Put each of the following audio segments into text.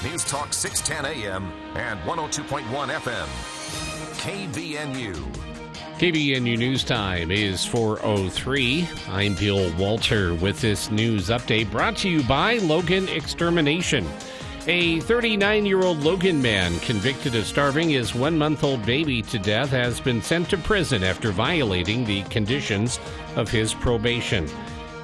News Talk 610 AM and 102.1 FM. KVNU. KVNU News Time is 4:03. I'm Bill Walter with this news update brought to you by Logan Extermination. A 39-year-old Logan man convicted of starving his 1-month-old baby to death has been sent to prison after violating the conditions of his probation.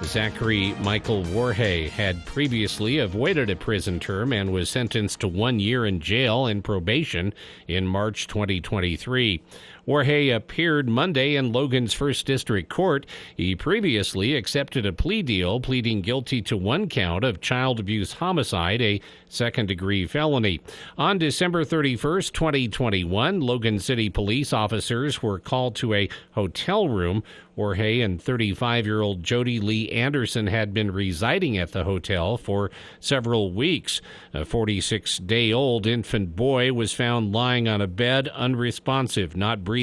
Zachary Michael Warhay had previously avoided a prison term and was sentenced to 1 year in jail and probation in March 2023. Warhay appeared Monday in Logan's First District Court. He previously accepted a plea deal, pleading guilty to 1 count of child abuse homicide, a second-degree felony. On December 31st, 2021, Logan City police officers were called to a hotel room. Warhay and 35-year-old Jody Lee Anderson had been residing at the hotel for several weeks. A 46-day-old infant boy was found lying on a bed, unresponsive, not breathing,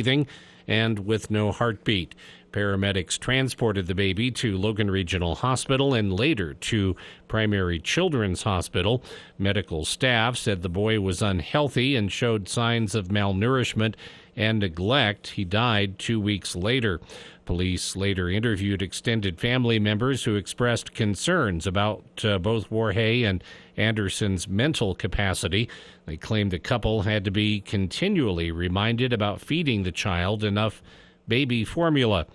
and with no heartbeat. Paramedics transported the baby to Logan Regional Hospital and later to Primary Children's Hospital. Medical staff said the boy was unhealthy and showed signs of malnourishment and neglect. He died 2 weeks later. Police later interviewed extended family members who expressed concerns about both Warhay and Anderson's mental capacity. They claimed the couple had to be continually reminded about feeding the child enough baby formula.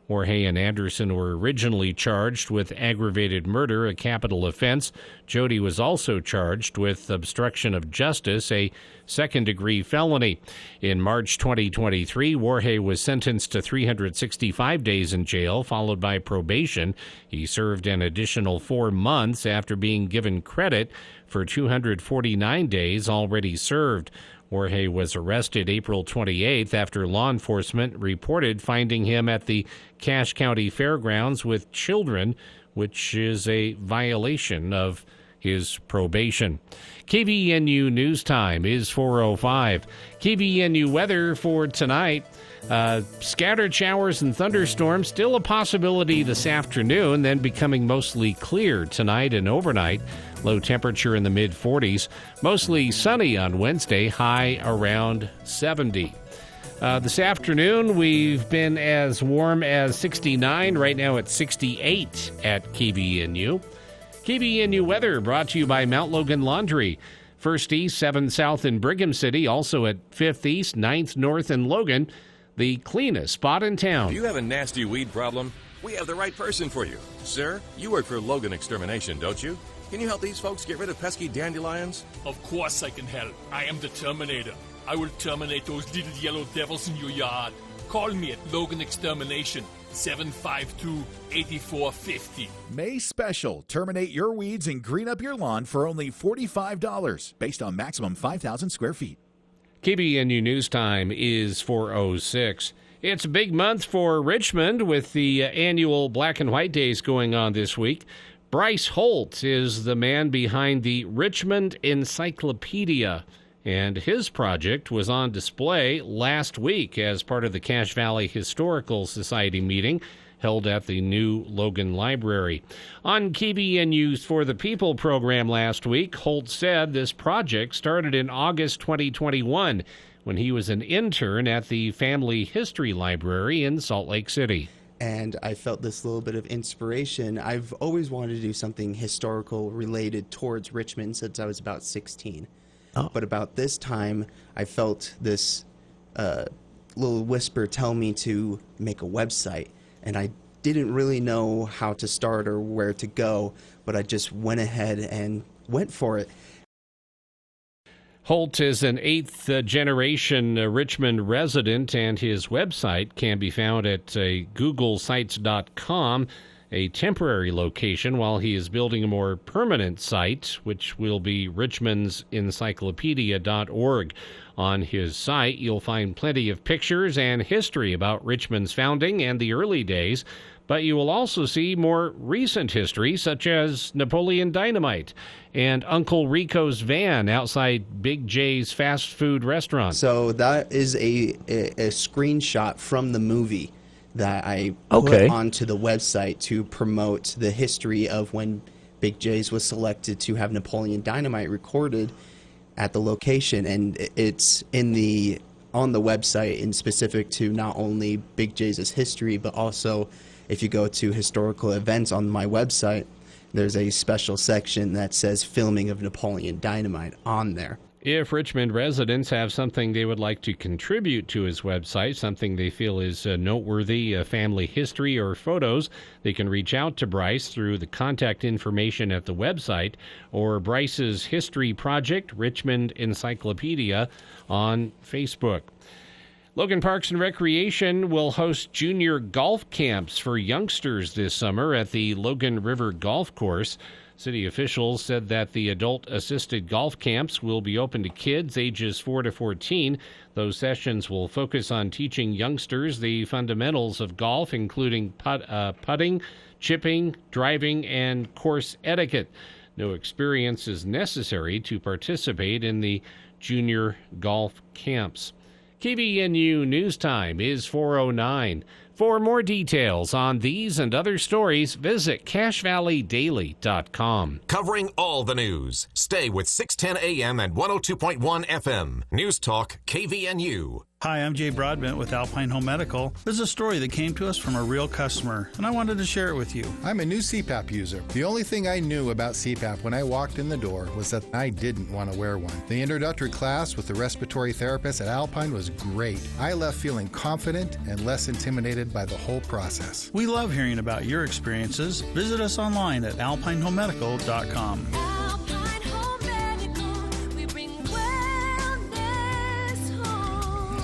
Warhay and Anderson were originally charged with aggravated murder, a capital offense. Jody was also charged with obstruction of justice, a second-degree felony. In March 2023, Warhay was sentenced to 365 days in jail, followed by probation. He served an additional 4 months after being given credit for 249 days already served. Warhay was arrested April 28th after law enforcement reported finding him at the Cache County Fairgrounds with children, which is a violation of his probation. KVNU News Time is 4:05. KVNU weather for tonight. Scattered showers and thunderstorms, still a possibility this afternoon, then becoming mostly clear tonight and overnight. Low temperature in the mid-40s. Mostly sunny on Wednesday, high around 70. This afternoon, we've been as warm as 69. Right now it's 68 at KVNU. KVNU weather brought to you by Mount Logan Laundry. 1st East, 7th South in Brigham City, also at 5th East, 9th North in Logan. The cleanest spot in town. Do you have a nasty weed problem? We have the right person for you. Sir, you work for Logan Extermination, don't you? Can you help these folks get rid of pesky dandelions? Of course I can help. I am the Terminator. I will terminate those little yellow devils in your yard. Call me at Logan Extermination, 752-8450. May special. Terminate your weeds and green up your lawn for only $45, based on maximum 5,000 square feet. KVNU News Time is 4:06. It's a big month for Richmond with the annual Black and White Days going on this week. Bryce Holt is the man behind the Richmond Encyclopedia, and his project was on display last week as part of the Cache Valley Historical Society meeting held at the new Logan Library. On KVNU's For the People program last week, Holt said this project started in August 2021 when he was an intern at the Family History Library in Salt Lake City. And I felt this little bit of inspiration. I've always wanted to do something historical related towards Richmond since I was about 16. But about this time, I felt this little whisper tell me to make a website. And I didn't really know how to start or where to go, but I just went ahead and went for it. Holt is an 8th-generation Richmond resident, and his website can be found at googlesites.com, a temporary location, while he is building a more permanent site, which will be richmondsencyclopedia.org. On his site, you'll find plenty of pictures and history about Richmond's founding and the early days, but you will also see more recent history, such as Napoleon Dynamite and Uncle Rico's van outside Big J's fast food restaurant. So that is a screenshot from the movie that I put onto the website to promote the history of when Big J's was selected to have Napoleon Dynamite recorded. at the location, and it's on the website and specific to not only Big J's history, but also if you go to historical events on my website, there's a special section that says filming of Napoleon Dynamite on there. If Richmond residents have something they would like to contribute to his website, something they feel is noteworthy, family history or photos, they can reach out to Bryce through the contact information at the website or Bryce's History Project, Richmond Encyclopedia, on Facebook. Logan Parks and Recreation will host junior golf camps for youngsters this summer at the Logan River Golf Course. City officials said that the adult-assisted golf camps will be open to kids ages 4 to 14. Those sessions will focus on teaching youngsters the fundamentals of golf, including putting, chipping, driving, and course etiquette. No experience is necessary to participate in the junior golf camps. KVNU News Time is 4:09. For more details on these and other stories, visit CacheValleyDaily.com. Covering all the news. Stay with 610 AM and 102.1 FM. News Talk KVNU. Hi, I'm Jay Broadbent with Alpine Home Medical. This is a story that came to us from a real customer, and I wanted to share it with you. I'm a new CPAP user. The only thing I knew about CPAP when I walked in the door was that I didn't want to wear one. The introductory class with the respiratory therapist at Alpine was great. I left feeling confident and less intimidated by the whole process. We love hearing about your experiences. Visit us online at alpinehomemedical.com. Alpine Home Medical, we bring wellness home.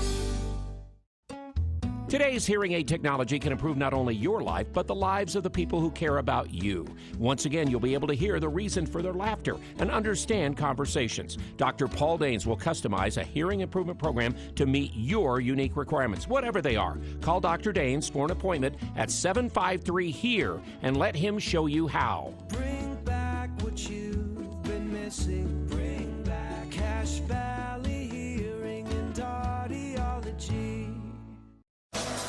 Today's hearing aid technology can improve not only your life, but the lives of the people who care about you. Once again, you'll be able to hear the reason for their laughter and understand conversations. Dr. Paul Danes will customize a hearing improvement program to meet your unique requirements, whatever they are. Call Dr. Danes for an appointment at 753-HERE and let him show you how. Bring back what you've been missing. Bring back Cache Valley Hearing and Audiology.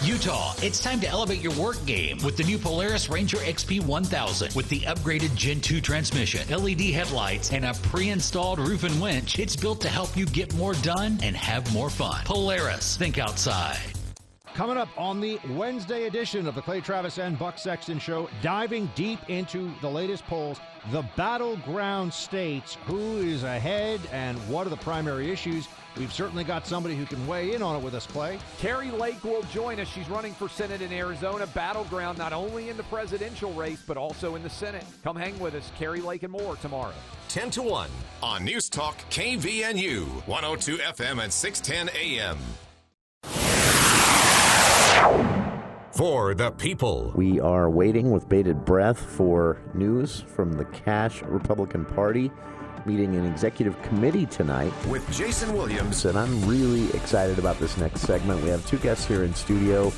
Utah, it's time to elevate your work game with the new Polaris Ranger XP 1000. With the upgraded Gen 2 transmission, LED headlights, and a pre-installed roof and winch, it's built to help you get more done and have more fun. Polaris, think outside. Coming up on the Wednesday edition of the Clay Travis and Buck Sexton Show, diving deep into the latest polls, the battleground states, who is ahead and what are the primary issues. We've certainly got somebody who can weigh in on it with us, Clay. Carrie Lake will join us. She's running for Senate in Arizona. Battleground not only in the presidential race, but also in the Senate. Come hang with us. Carrie Lake and more tomorrow. 10 to 1 on News Talk KVNU, 102 FM and 610 AM. For the people. We are waiting with bated breath for news from the Cache Republican Party meeting an executive committee tonight. With Jason Williams. And I'm really excited about this next segment. We have two guests here in studio.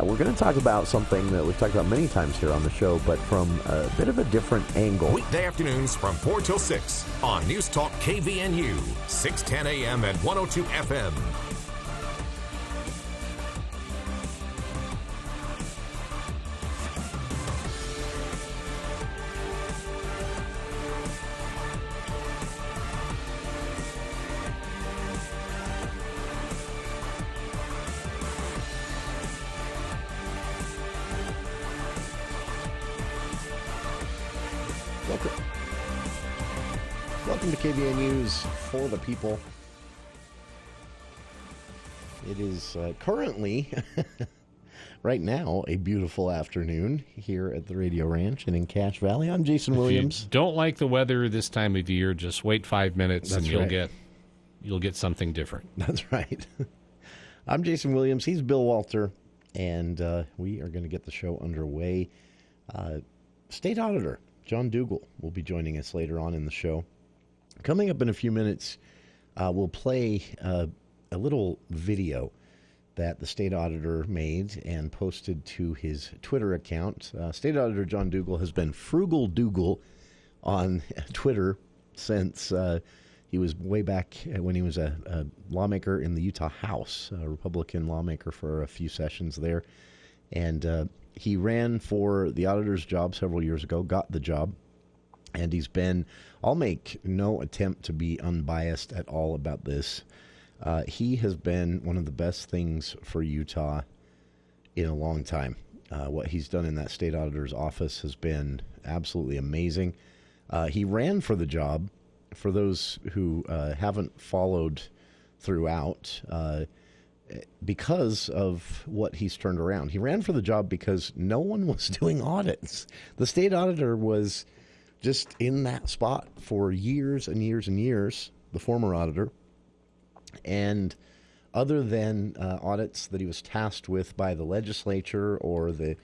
We're going to talk about something that we've talked about many times here on the show, but from a bit of a different angle. Weekday afternoons from 4 till 6 on News Talk KVNU, 610 AM and 102 FM. Welcome to KVNU's For the People. It is currently, right now, a beautiful afternoon here at the Radio Ranch and in Cache Valley. I'm Jason Williams. If you don't like the weather this time of year, just wait 5 minutes and you'll get something different. That's right. I'm Jason Williams. He's Bill Walter, and we are going to get the show underway. State Auditor John Dougal will be joining us later on in the show. Coming up in a few minutes, we'll play a little video that the state auditor made and posted to his Twitter account. State Auditor John Dougal has been Frugal Dougal on Twitter since he was way back when he was a lawmaker in the Utah House, a Republican lawmaker for a few sessions there. And he ran for the auditor's job several years ago, got the job, And I'll make no attempt to be unbiased at all about this. He has been one of the best things for Utah in a long time. What he's done in that state auditor's office has been absolutely amazing. He ran for the job. For those who haven't followed throughout, because of what he's turned around. He ran for the job because no one was doing audits. The state auditor was just in that spot for years and years and years, the former auditor. And other than audits that he was tasked with by the legislature or the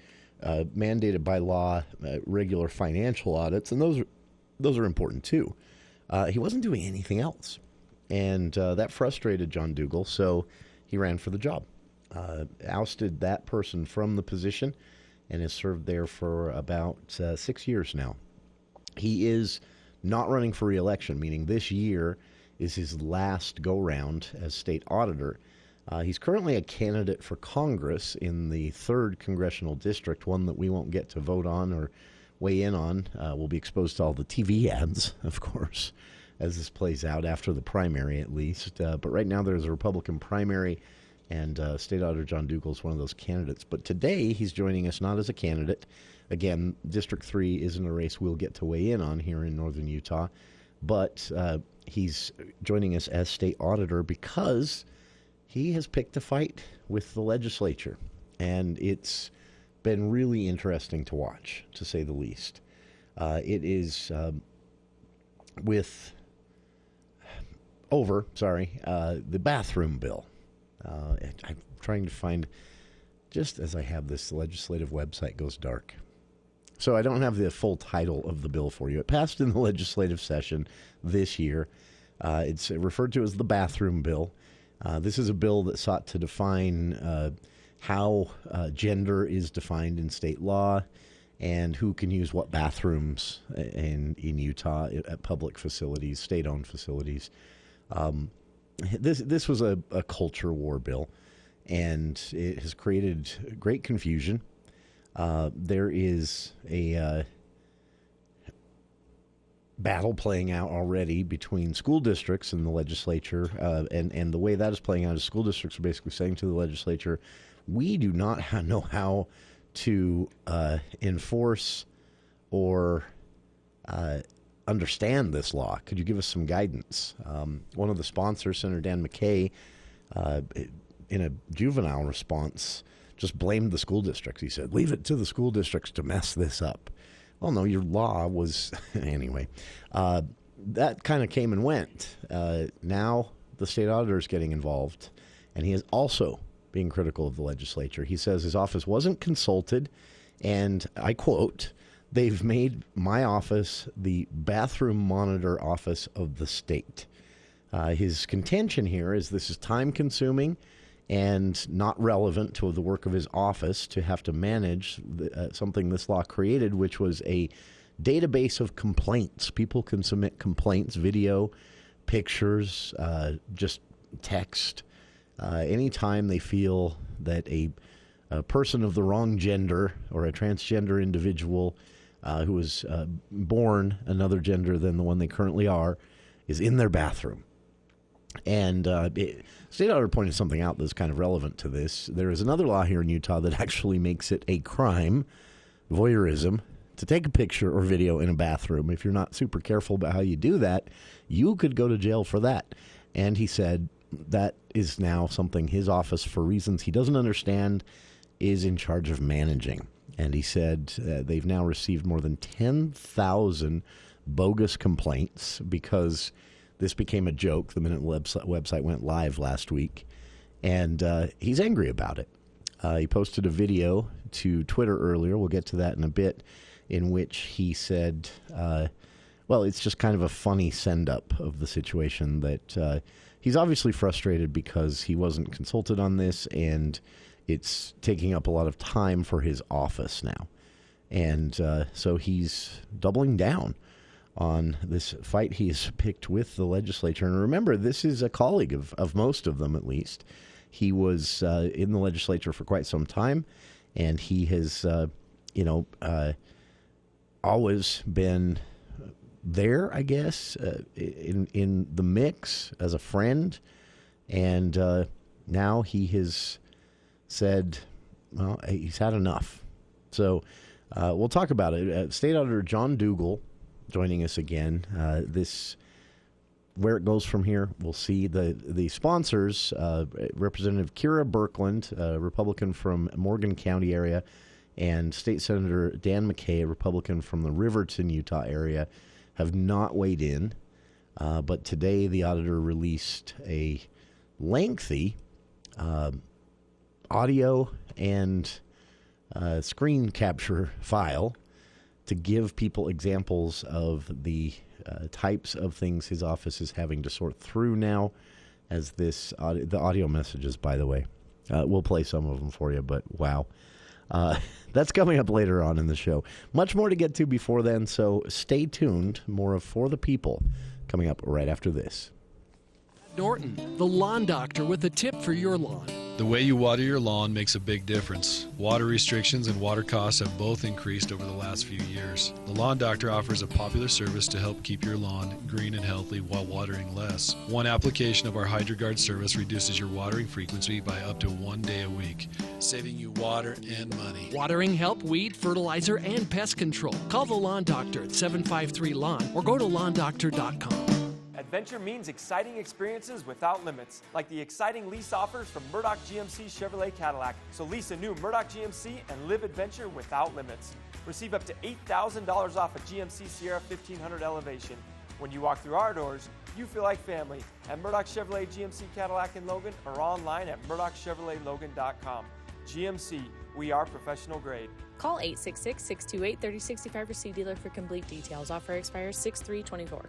mandated by law regular financial audits, and those are important too, he wasn't doing anything else. And that frustrated John Dougal, so he ran for the job, ousted that person from the position, and has served there for about 6 years now. He is not running for re-election, meaning this year is his last go-round as state auditor. He's currently a candidate for Congress in the 3rd Congressional District, one that we won't get to vote on or weigh in on. We'll be exposed to all the TV ads, of course, as this plays out after the primary at least. But right now there's a Republican primary, and State Auditor John Dougal is one of those candidates. But today he's joining us not as a candidate. Again, District 3 isn't a race we'll get to weigh in on here in northern Utah, but he's joining us as state auditor because he has picked a fight with the legislature, and it's been really interesting to watch, to say the least. It is the bathroom bill. I'm trying to find, just as I have this, the legislative website goes dark. So I don't have the full title of the bill for you. It passed in the legislative session this year. It's referred to as the bathroom bill. This is a bill that sought to define how gender is defined in state law and who can use what bathrooms in Utah at public facilities, state-owned facilities. This was a culture war bill, and it has created great confusion. There is a battle playing out already between school districts and the legislature, and the way that is playing out is school districts are basically saying to the legislature, we do not know how to enforce or understand this law. Could you give us some guidance? One of the sponsors, Senator Dan McKay, in a juvenile response, just blamed the school districts. He said, leave it to the school districts to mess this up. Well, no, your law was... Anyway, that kind of came and went. Now the state auditor is getting involved, and he is also being critical of the legislature. He says his office wasn't consulted, and I quote, they've made my office the bathroom monitor office of the state. His contention here is this is time-consuming and not relevant to the work of his office to have to manage something this law created, which was a database of complaints. People can submit complaints, video, pictures, just text, anytime they feel that a person of the wrong gender or a transgender individual who was born another gender than the one they currently are is in their bathroom. And State Auditor pointed something out that's kind of relevant to this. There is another law here in Utah that actually makes it a crime, voyeurism, to take a picture or video in a bathroom. If you're not super careful about how you do that, you could go to jail for that. And he said that is now something his office, for reasons he doesn't understand, is in charge of managing. And he said they've now received more than 10,000 bogus complaints because this became a joke the minute the website went live last week. And he's angry about it. He posted a video to Twitter earlier, we'll get to that in a bit, in which he said, well, it's just kind of a funny send-up of the situation that he's obviously frustrated because he wasn't consulted on this, and it's taking up a lot of time for his office now. And so he's doubling down on this fight he's picked with the legislature. And remember, this is a colleague of most of them, at least. He was in the legislature for quite some time, and he has, always been there, I guess, in the mix as a friend. And now he has said, well, he's had enough. So we'll talk about it. State Auditor John Dougal joining us again. Where it goes from here, we'll see. The sponsors, Representative Kira Birkeland, Republican from Morgan County area, and State Senator Dan McKay, a Republican from the Riverton, Utah area, have not weighed in. But today the auditor released a lengthy audio and screen capture file to give people examples of the types of things his office is having to sort through now as the audio messages, by the way. We'll play some of them for you, but wow. That's coming up later on in the show. Much more to get to before then, so stay tuned. More of For the People coming up right after this. Norton, the lawn doctor with a tip for your lawn. The way you water your lawn makes a big difference. Water restrictions and water costs have both increased over the last few years. The Lawn Doctor offers a popular service to help keep your lawn green and healthy while watering less. One application of our HydroGuard service reduces your watering frequency by up to 1 day a week, saving you water and money. Watering help, weed, fertilizer, and pest control. Call the Lawn Doctor at 753-LAWN or go to lawndoctor.com. Adventure means exciting experiences without limits, like the exciting lease offers from Murdoch GMC Chevrolet Cadillac. So lease a new Murdoch GMC and live adventure without limits. Receive up to $8,000 off a GMC Sierra 1500 Elevation. When you walk through our doors, you feel like family at Murdoch Chevrolet GMC Cadillac in Logan or online at murdochchevroletlogan.com. GMC, we are professional grade. Call 866-628-3065 or see dealer for complete details. Offer expires 6/3/24.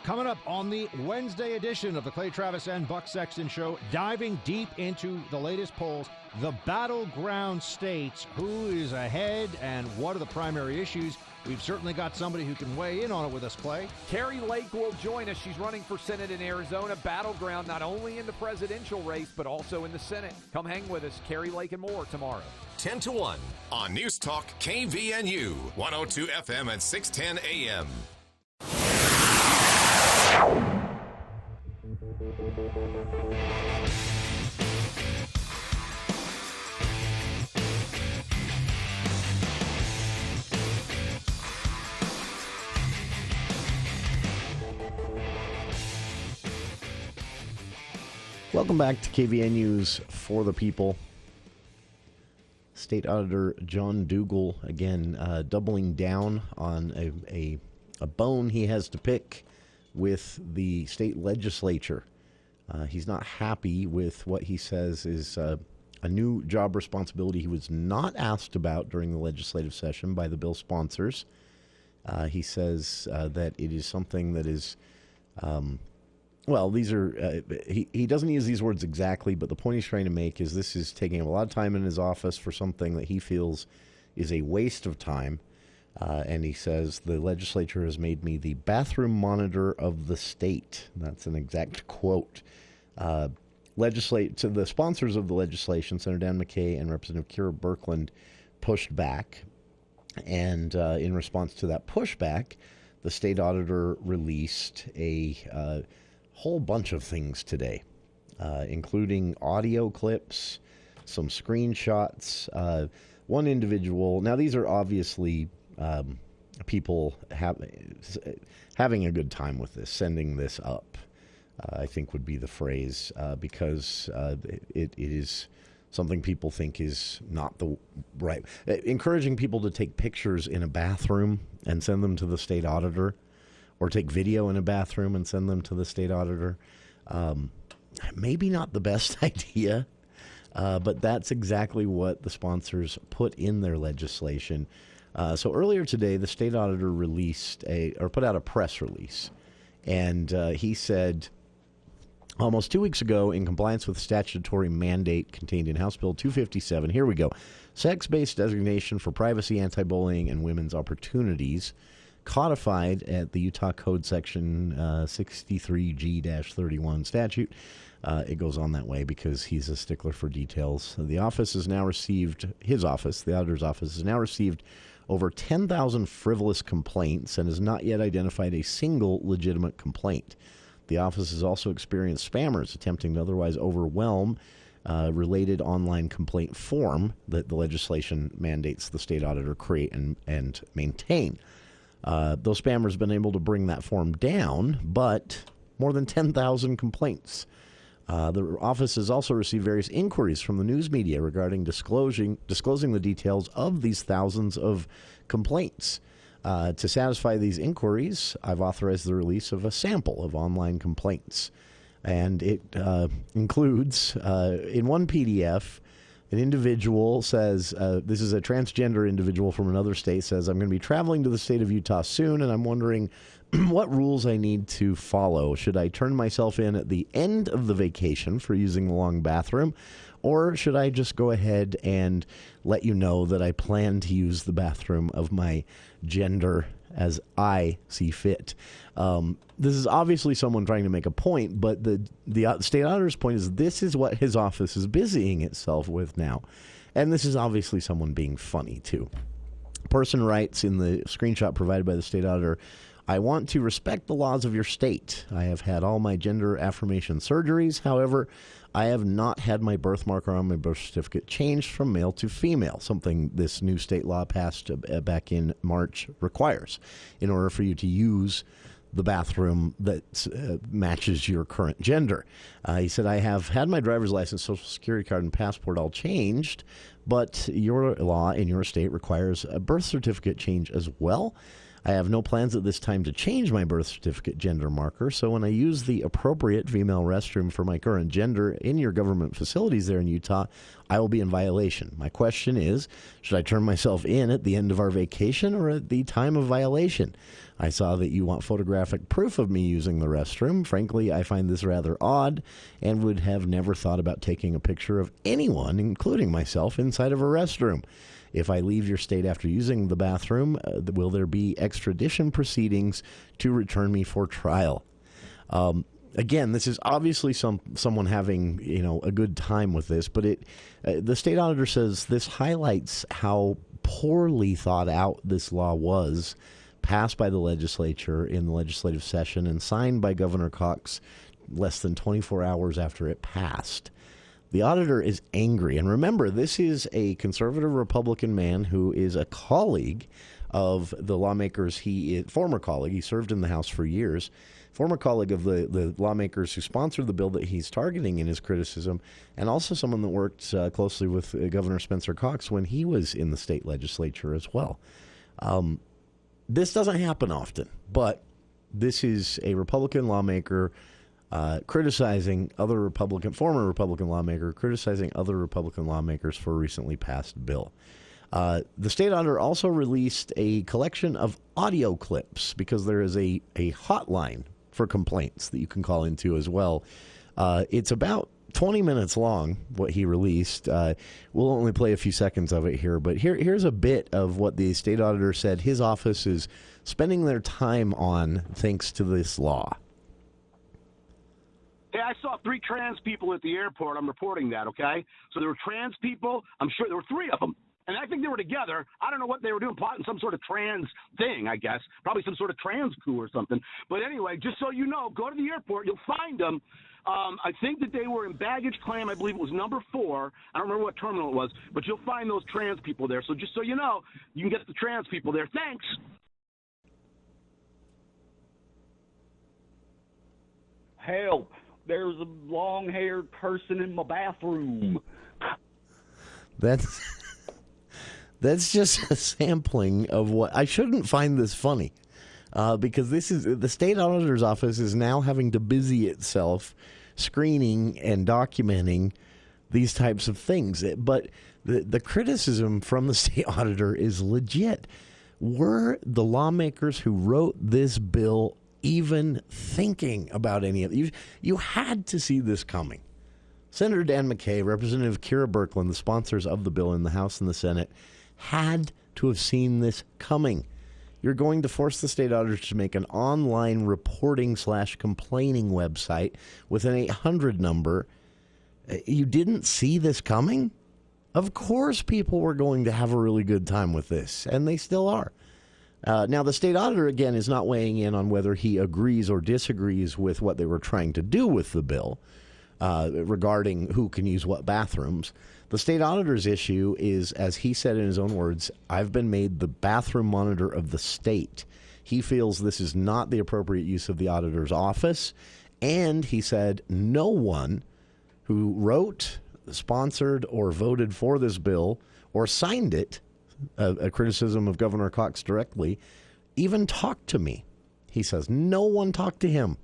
Coming up on the Wednesday edition of the Clay Travis and Buck Sexton Show, diving deep into the latest polls, the battleground states, who is ahead and what are the primary issues. We've certainly got somebody who can weigh in on it with us, Clay. Carrie Lake will join us. She's running for Senate in Arizona. Battleground not only in the presidential race, but also in the Senate. Come hang with us. Carrie Lake and more tomorrow. 10 to 1 on News Talk KVNU, 102 FM and 610 AM. Welcome back to KVNU's For the People. State Auditor John Dougal, again, doubling down on a bone he has to pick with the state legislature. He's not happy with what he says is a new job responsibility he was not asked about during the legislative session by the bill sponsors. He says that it is something that is, these are, he doesn't use these words exactly, but the point he's trying to make is this is taking a lot of time in his office for something that he feels is a waste of time. And he says, the legislature has made me the bathroom monitor of the state. That's an exact quote. To the sponsors of the legislation, Senator Dan McKay and Representative Kira Birkeland pushed back. And in response to that pushback, the state auditor released a whole bunch of things today, including audio clips, some screenshots. One individual, now these are obviously people having a good time with this, sending this up, I think would be the phrase, because it is something people think is not the right. Encouraging people to take pictures in a bathroom and send them to the state auditor, or take video in a bathroom and send them to the state auditor, maybe not the best idea, but that's exactly what the sponsors put in their legislation. So earlier today, the state auditor put out a press release, and he said, almost 2 weeks ago, in compliance with statutory mandate contained in House Bill 257, here we go, sex-based designation for privacy, anti-bullying, and women's opportunities, codified at the Utah Code Section 63G-31 statute. It goes on that way because he's a stickler for details. The office has now received, the auditor's office has now received over 10,000 frivolous complaints and has not yet identified a single legitimate complaint. The office has also experienced spammers attempting to otherwise overwhelm related online complaint form that the legislation mandates the state auditor create and maintain. Those spammers have been able to bring that form down, but more than 10,000 complaints. The office has also received various inquiries from the news media regarding disclosing the details of these thousands of complaints. To satisfy these inquiries, I've authorized the release of a sample of online complaints. And it includes, in one PDF, an individual says, this is a transgender individual from another state, says, I'm going to be traveling to the state of Utah soon, and I'm wondering what rules I need to follow. Should I turn myself in at the end of the vacation for using the long bathroom, or should I just go ahead and let you know that I plan to use the bathroom of my gender as I see fit? This is obviously someone trying to make a point, but the state auditor's point is this is what his office is busying itself with now. And this is obviously someone being funny, too. Person writes in the screenshot provided by the state auditor, I want to respect the laws of your state. I have had all my gender affirmation surgeries. However, I have not had my birthmarker on my birth certificate changed from male to female, something this new state law passed back in March requires in order for you to use the bathroom that matches your current gender. He said, I have had my driver's license, social security card, and passport all changed, but your law in your state requires a birth certificate change as well. I have no plans at this time to change my birth certificate gender marker, so when I use the appropriate female restroom for my current gender in your government facilities there in Utah, I will be in violation. My question is, should I turn myself in at the end of our vacation or at the time of violation? I saw that you want photographic proof of me using the restroom. Frankly, I find this rather odd and would have never thought about taking a picture of anyone, including myself, inside of a restroom. If I leave your state after using the bathroom, will there be extradition proceedings to return me for trial? Again, this is obviously someone having a good time with this, but the state auditor says this highlights how poorly thought out this law was, passed by the legislature in the legislative session and signed by Governor Cox less than 24 hours after it passed. The auditor is angry. And remember, this is a conservative Republican man who is a colleague of the lawmakers. Former colleague. He served in the House for years. Former colleague of the lawmakers who sponsored the bill that he's targeting in his criticism, and also someone that worked closely with Governor Spencer Cox when he was in the state legislature as well. This doesn't happen often, but this is a Republican lawmaker criticizing former Republican lawmaker, criticizing other Republican lawmakers for a recently passed bill. The state auditor also released a collection of audio clips because there is a hotline for complaints that you can call into as well. It's about 20 minutes long, what he released. We'll only play a few seconds of it here, but here's a bit of what the state auditor said his office is spending their time on thanks to this law. Hey, I saw 3 trans people at the airport. I'm reporting that, okay? So there were trans people. I'm sure there were 3 of them. And I think they were together. I don't know what they were doing, plotting some sort of trans thing, I guess. Probably some sort of trans coup or something. But anyway, just so you know, go to the airport. You'll find them. I think that they were in baggage claim. I believe it was number 4. I don't remember what terminal it was. But you'll find those trans people there. So just so you know, you can get the trans people there. Thanks. Help. There's a long-haired person in my bathroom. That's just a sampling of what I shouldn't find this funny, because this is the state auditor's office is now having to busy itself screening and documenting these types of things. But the criticism from the state auditor is legit. Were the lawmakers who wrote this bill even thinking about any of it? You had to see this coming. Senator Dan McKay, Representative Kira Birkeland, the sponsors of the bill in the House and the Senate, had to have seen this coming. You're going to force the state auditor to make an online reporting/complaining website with an 800 number. You didn't see this coming? Of course people were going to have a really good time with this, and they still are. Now, the state auditor, again, is not weighing in on whether he agrees or disagrees with what they were trying to do with the bill regarding who can use what bathrooms. The state auditor's issue is, as he said in his own words, I've been made the bathroom monitor of the state. He feels this is not the appropriate use of the auditor's office. And he said no one who wrote, sponsored, or voted for this bill or signed it, a criticism of Governor Cox directly, even talked to me. He says no one talked to him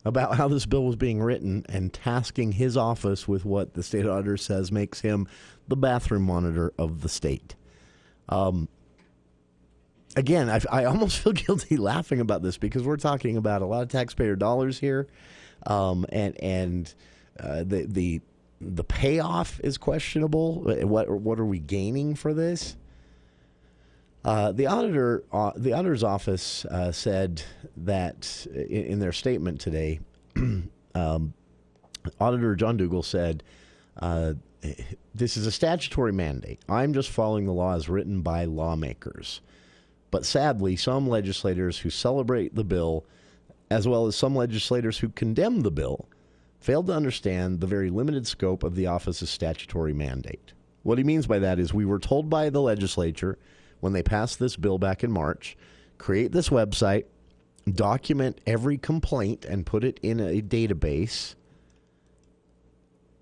about how this bill was being written and tasking his office with what the state auditor says makes him the bathroom monitor of the state. Again, I almost feel guilty laughing about this because we're talking about a lot of taxpayer dollars here, and the payoff is questionable. What are we gaining for this? The auditor's office said that in their statement today, Auditor John Dougal said, this is a statutory mandate. I'm just following the law as written by lawmakers. But sadly, some legislators who celebrate the bill, as well as some legislators who condemn the bill, failed to understand the very limited scope of the office's statutory mandate. What he means by that is we were told by the legislature when they passed this bill back in March, create this website, document every complaint and put it in a database,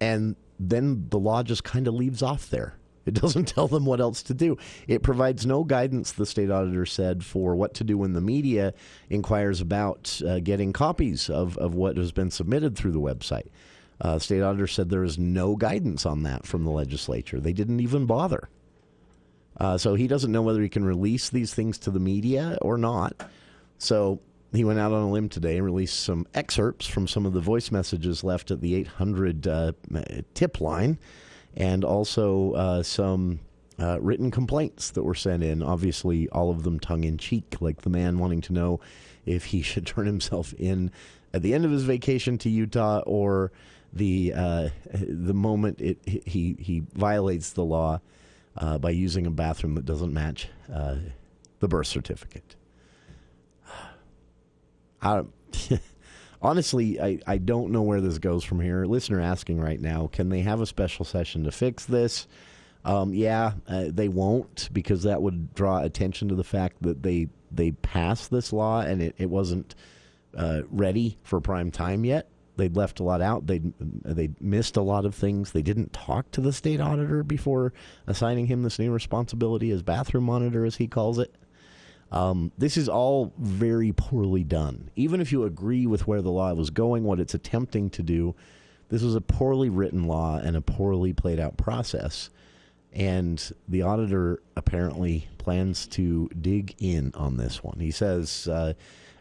and then the law just kind of leaves off there. It doesn't tell them what else to do. It provides no guidance, the state auditor said, for what to do when the media inquires about getting copies of what has been submitted through the website. State auditor said there is no guidance on that from the legislature. They didn't even bother. So he doesn't know whether he can release these things to the media or not. So he went out on a limb today and released some excerpts from some of the voice messages left at the 800 tip line, and also some written complaints that were sent in, obviously all of them tongue-in-cheek, like the man wanting to know if he should turn himself in at the end of his vacation to Utah or the moment he violates the law by using a bathroom that doesn't match the birth certificate. Honestly, I don't know where this goes from here. Listener asking right now, can they have a special session to fix this? They won't, because that would draw attention to the fact that they passed this law and it wasn't ready for prime time yet. They'd left a lot out. They missed a lot of things. They didn't talk to the state auditor before assigning him this new responsibility as bathroom monitor, as he calls it. This is all very poorly done. Even if you agree with where the law was going, what it's attempting to do, this was a poorly written law and a poorly played out process. And the auditor apparently plans to dig in on this one. He says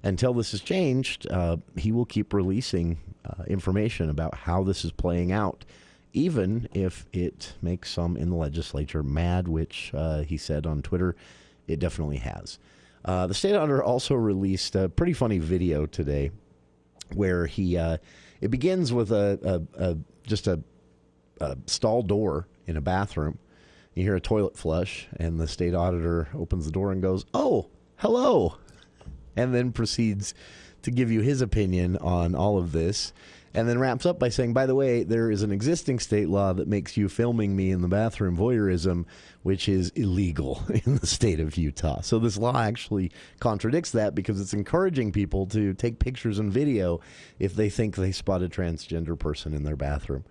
until this is changed, he will keep releasing information about how this is playing out, even if it makes some in the legislature mad, which he said on Twitter it definitely has. The state auditor also released a pretty funny video today where it begins with just a stall door in a bathroom. You hear a toilet flush, and the state auditor opens the door and goes, "Oh, hello," and then proceeds to give you his opinion on all of this, and then wraps up by saying, by the way, there is an existing state law that makes you filming me in the bathroom voyeurism, which is illegal in the state of Utah. So this law actually contradicts that, because it's encouraging people to take pictures and video if they think they spot a transgender person in their bathroom.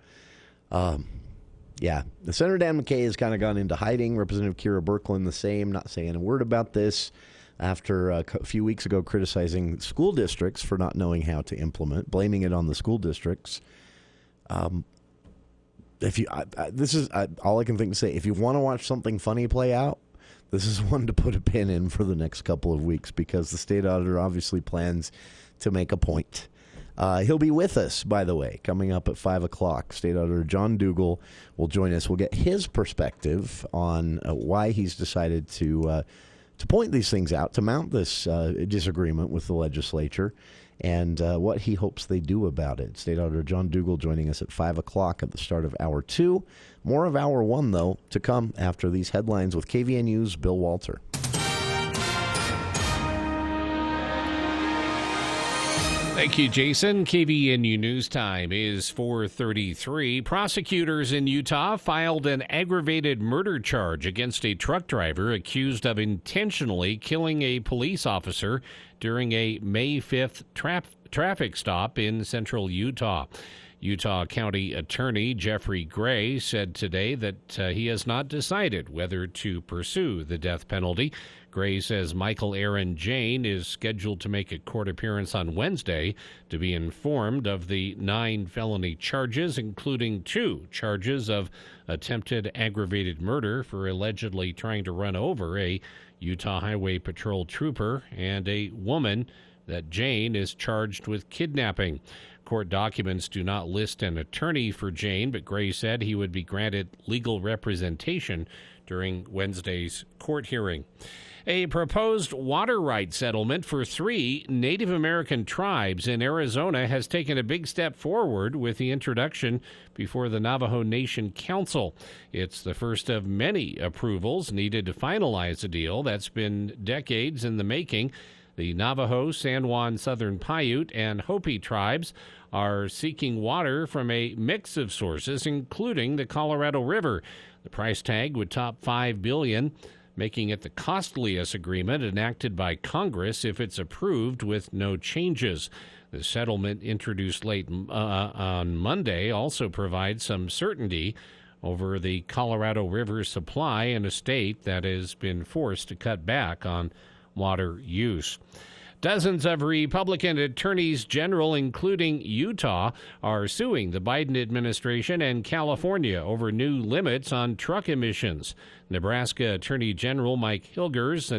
Senator Dan McKay has kind of gone into hiding. Representative Kira Birkeland the same, not saying a word about this after a few weeks ago criticizing school districts for not knowing how to implement, blaming it on the school districts. This is all I can think to say. If you want to watch something funny play out, this is one to put a pin in for the next couple of weeks, because the state auditor obviously plans to make a point. He'll be with us, by the way, coming up at 5 o'clock. State Auditor John Dougal will join us. We'll get his perspective on why he's decided to point these things out, to mount this disagreement with the legislature, and what he hopes they do about it. State Auditor John Dougal joining us at 5 o'clock at the start of Hour 2. More of Hour 1, though, to come after these headlines with KVNU's Bill Walter. Thank you, Jason. KVNU News Time is 4:33. Prosecutors in Utah filed an aggravated murder charge against a truck driver accused of intentionally killing a police officer during a May 5th traffic stop in central Utah. Utah County Attorney Jeffrey Gray said today that he has not decided whether to pursue the death penalty. Gray says Michael Aaron Jane is scheduled to make a court appearance on Wednesday to be informed of the 9 felony charges, including 2 charges of attempted aggravated murder for allegedly trying to run over a Utah Highway Patrol trooper, and a woman that Jane is charged with kidnapping. Court documents do not list an attorney for Jane, but Gray said he would be granted legal representation during Wednesday's court hearing. A proposed water rights settlement for 3 Native American tribes in Arizona has taken a big step forward with the introduction before the Navajo Nation Council. It's the first of many approvals needed to finalize a deal that's been decades in the making. The Navajo, San Juan Southern Paiute, and Hopi tribes are seeking water from a mix of sources, including the Colorado River. The price tag would top $5 billion, making it the costliest agreement enacted by Congress if it's approved with no changes. The settlement introduced late on Monday also provides some certainty over the Colorado River supply in a state that has been forced to cut back on water use. Dozens of Republican attorneys general, including Utah, are suing the Biden administration and California over new limits on truck emissions. Nebraska Attorney General Mike Hilgers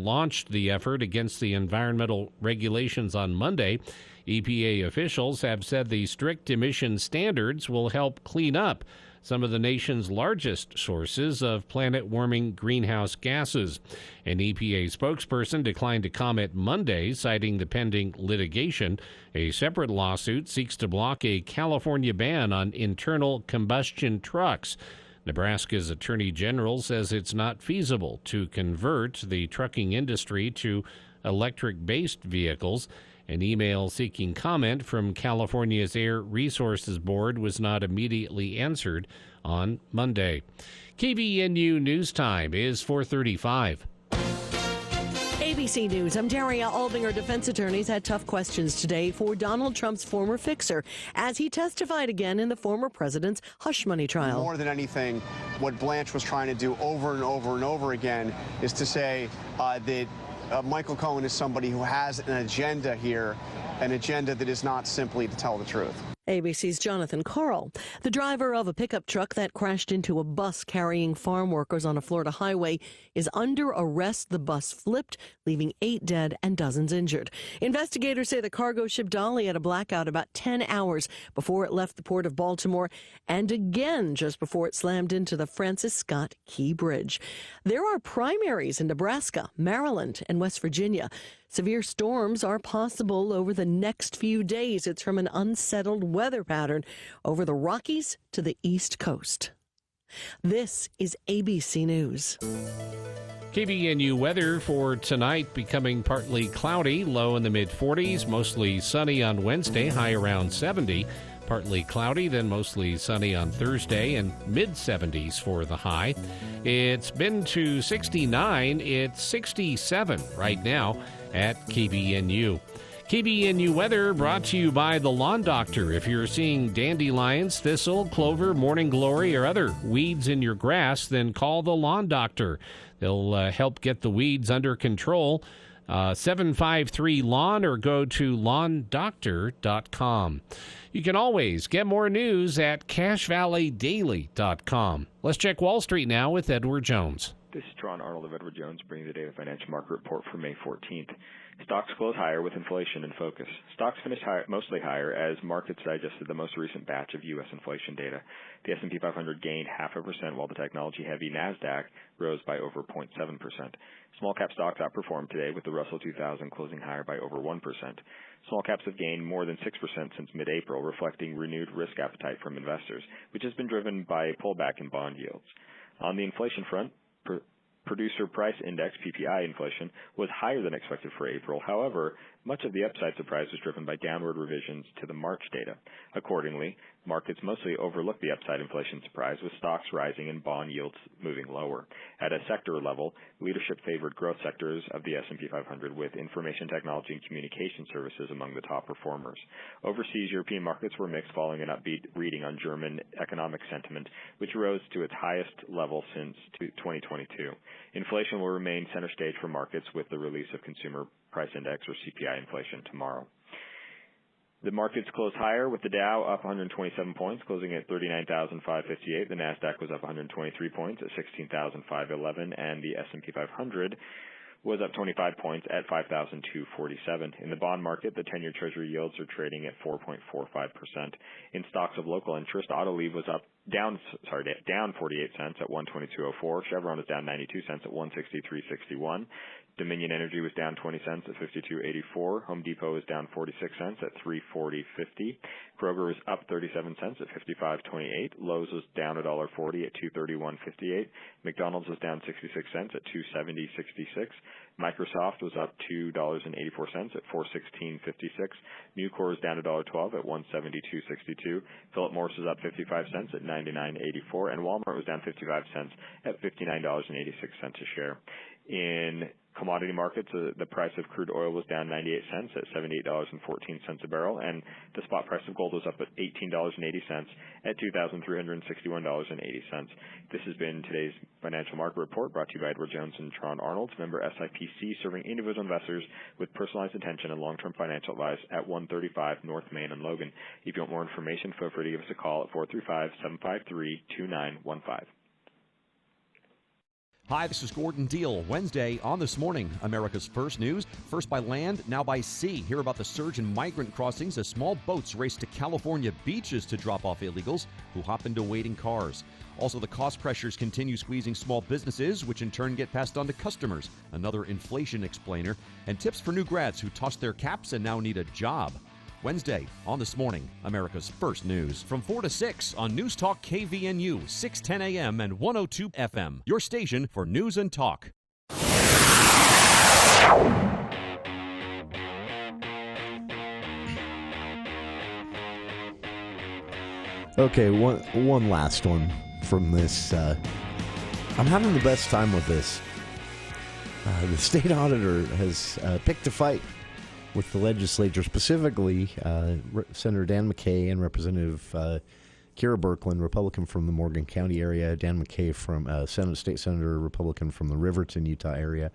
launched the effort against the environmental regulations on Monday. EPA officials have said the strict emission standards will help clean up some of the nation's largest sources of planet-warming greenhouse gases. An EPA spokesperson declined to comment Monday, citing the pending litigation. A separate lawsuit seeks to block a California ban on internal combustion trucks. Nebraska's Attorney General says it's not feasible to convert the trucking industry to electric-based vehicles. An email seeking comment from California's Air Resources Board was not immediately answered on Monday. KVNU News Time is 4:35. ABC News, I'm Daria Albinger. Defense attorneys had tough questions today for Donald Trump's former fixer as he testified again in the former president's hush money trial. More than anything, what Blanche was trying to do over and over and over again is to say that Michael Cohen is somebody who has an agenda here, an agenda that is not simply to tell the truth. ABC's Jonathan Carl. The driver of a pickup truck that crashed into a bus carrying farm workers on a Florida highway is under arrest. The bus flipped, leaving 8 dead and dozens injured. Investigators say the cargo ship Dolly had a blackout about 10 hours before it left the port of Baltimore, and again just before it slammed into the Francis Scott Key Bridge. There are primaries in Nebraska, Maryland, and West Virginia. Severe storms are possible over the next few days. It's from an unsettled weather pattern over the Rockies to the East Coast. This is ABC News. KVNU weather for tonight becoming partly cloudy, low in the mid-40s, mostly sunny on Wednesday, high around 70. Partly cloudy, then mostly sunny on Thursday, and mid-70s for the high. It's been to 69. It's 67 right now at KVNU. KVNU weather brought to you by the Lawn Doctor. If you're seeing dandelions, thistle, clover, morning glory, or other weeds in your grass, then call the Lawn Doctor. They'll help get the weeds under control. 753-LAWN or go to lawndoctor.com. You can always get more news at cashvalleydaily.com. Let's check Wall Street now with Edward Jones. This is Teron Arnold of Edward Jones, bringing the daily financial market report for May 14th. Stocks closed higher with inflation in focus. Stocks finished mostly higher as markets digested the most recent batch of U.S. inflation data. The S&P 500 gained 0.5%, while the technology-heavy NASDAQ rose by over 0.7%. Small-cap stocks outperformed today, with the Russell 2000 closing higher by over 1%. Small caps have gained more than 6% since mid-April, reflecting renewed risk appetite from investors, which has been driven by a pullback in bond yields. On the inflation front, Producer Price Index, PPI inflation, was higher than expected for April. However, much of the upside surprise was driven by downward revisions to the March data. Accordingly, markets mostly overlooked the upside inflation surprise, with stocks rising and bond yields moving lower. At a sector level, leadership favored growth sectors of the S&P 500, with information technology and communication services among the top performers. Overseas European markets were mixed following an upbeat reading on German economic sentiment, which rose to its highest level since 2022. Inflation will remain center stage for markets with the release of Consumer Price Index, or CPI, inflation tomorrow. The markets closed higher, with the Dow up 127 points, closing at 39,558. The Nasdaq was up 123 points at 16,511, and the S&P 500 was up 25 points at 5,247. In the bond market, the 10-year Treasury yields are trading at 4.45%. In stocks of local interest, Autoliv was down 48 cents at 122.04. Chevron is down 92 cents at 163.61. Dominion Energy was down 20 cents at 52.84. Home Depot is down 46 cents at 340.50. Kroger was up 37 cents at 55.28. Lowe's was down $1.40 at 231.58. McDonald's was down 66 cents at 270.66. Microsoft was up $2.84 at 416.56. Nucor is down $1.12 at 172.62. Philip Morris is up 55 cents at 99.84, and Walmart was down 55 cents at $59.86 a share. In commodity markets, the price of crude oil was down 98 cents at $78.14 a barrel, and the spot price of gold was up at $18.80 at $2,361.80. This has been today's Financial Market Report, brought to you by Edward Jones and Tron Arnold, member SIPC, serving individual investors with personalized attention and long-term financial advice at 135 North Main and Logan. If you want more information, feel free to give us a call at 435-753-2915. Hi, this is Gordon Deal. Wednesday on This Morning, America's First News. First by land, now by sea. Hear about the surge in migrant crossings as small boats race to California beaches to drop off illegals who hop into waiting cars. Also, the cost pressures continue squeezing small businesses, which in turn get passed on to customers. Another inflation explainer. And tips for new grads who tossed their caps and now need a job. Wednesday on This Morning, America's First News. From 4 to 6 on News Talk KVNU, 610 AM and 102 FM. Your station for news and talk. Okay, one last one from this. I'm having the best time with this. The state auditor has picked a fight with the legislature, specifically Senator Dan McKay and Representative Kira Birkeland, Republican from the Morgan County area, Dan McKay from State Senator, Republican from the Riverton, Utah area,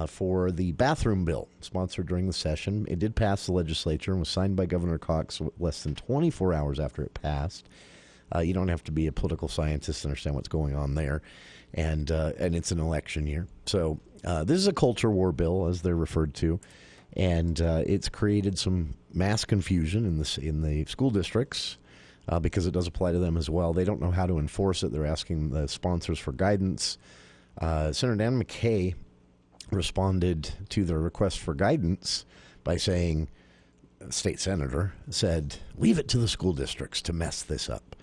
for the bathroom bill sponsored during the session. It did pass the legislature and was signed by Governor Cox less than 24 hours after it passed. You don't have to be a political scientist to understand what's going on there, and it's an election year. So this is a culture war bill, as they're referred to. And it's created some mass confusion in the school districts because it does apply to them as well. They don't know how to enforce it. They're asking the sponsors for guidance. Senator Dan McKay responded to their request for guidance by saying, state senator said, leave it to the school districts to mess this up.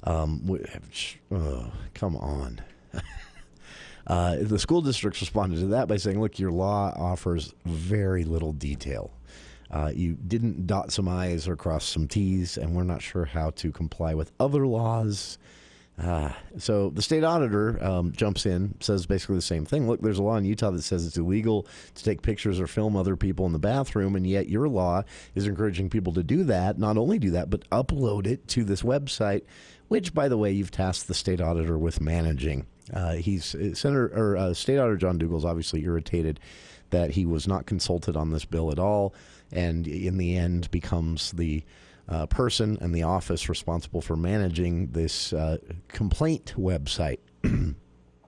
Come on. The school districts responded to that by saying, look, your law offers very little detail. You didn't dot some I's or cross some T's, and we're not sure how to comply with other laws. So the state auditor jumps in, says basically the same thing. Look, there's a law in Utah that says it's illegal to take pictures or film other people in the bathroom, and yet your law is encouraging people to do that, not only do that, but upload it to this website, which, by the way, you've tasked the state auditor with managing. State Auditor John Dougal's obviously irritated that he was not consulted on this bill at all, and in the end becomes the person and the office responsible for managing this complaint website,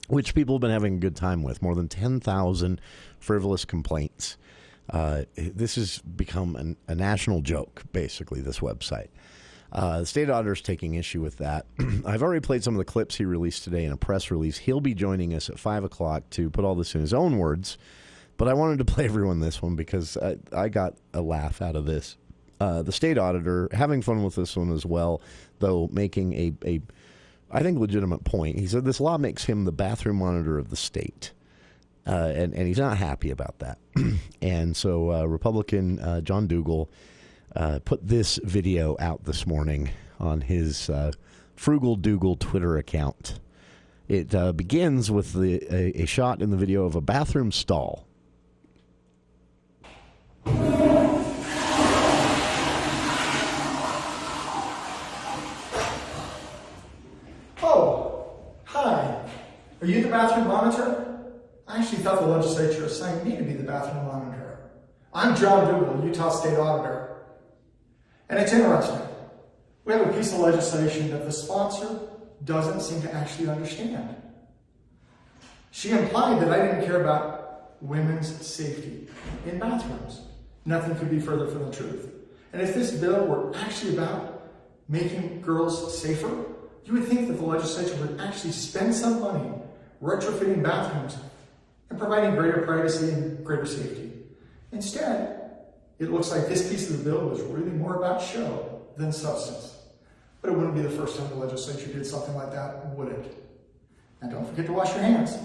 which people have been having a good time with. More than 10,000 frivolous complaints. This has become a national joke, basically, this website. The state auditor is taking issue with that. I've already played some of the clips he released today in a press release. He'll be joining us at 5 o'clock to put all this in his own words, But I wanted to play everyone this one because I got a laugh out of this. The state auditor having fun with this one as well, though making a I think, legitimate point. He said this law makes him the bathroom monitor of the state. And he's not happy about that. And so Republican John Dougal put this video out this morning on his Frugal Dougal Twitter account. It begins with a shot in the video of a bathroom stall. Oh, hi. Are you the bathroom monitor? I actually thought the legislature assigned me to be the bathroom monitor. I'm John Dougal, Utah State Auditor. And it's interesting. We have a piece of legislation that the sponsor doesn't seem to actually understand. She implied that I didn't care about women's safety in bathrooms. Nothing could be further from the truth. And if this bill were actually about making girls safer, you would think that the legislature would actually spend some money retrofitting bathrooms and providing greater privacy and greater safety. Instead, it looks like this piece of the bill was really more about show than substance. But it wouldn't be the first time the legislature did something like that, would it? And don't forget to wash your hands.